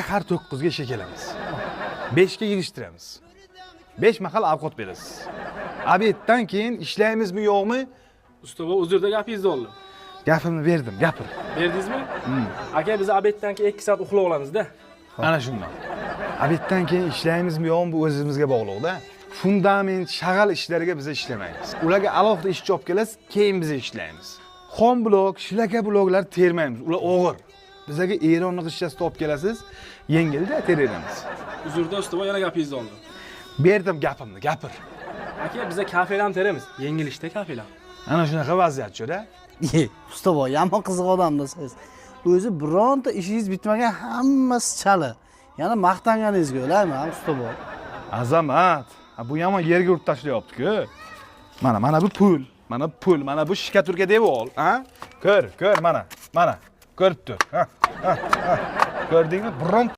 Sahar 9 ga ishga kelamiz. 5 ga yig'ishtiramiz. 5 mahal ovqat berasiz. Obeddan keyin ishlaymizmi yo'qmi? Usta bu uzrda gapingizni oldim. Gapimni berdim, gapir. Berdingizmi? Aka biz obeddan keyin 2 soat uxlab olamiz-da. Ana shundan. Obeddan keyin ishlaymizmi yo'qmi bu o'zimizga bog'liq-da. Fundament, shag'al ishlarga biz ishlamaymiz. Ularga alohida ishchi olib kelasiz, keyin biz ishlaymiz. Xom blok, shilaka bloklar termaymiz. Ular og'ir. Bizga Eron g'ishchasini olib kelasiz, yengilda teramiz. Uzrda usta yana gapingizni oldim. Berdim gapimni, gapir. Aka biza kafelam teramiz. Yengil ishda kafelam. Ana shunaqa vaziyat-da. Usta boy, yomon qiziq odamda siz. O'zi bironta ishingiz bitmagan hammasi chala. Yana maqtanganingizga o'layman, usta boy. Azamat. Bu yomon yerga urib tashlayapti-ku. Mana bu pul. Mana bu shikaturka deb ol, ha? Ko'r, mana. Ko'rib tur. Ko'rdingmi? Biron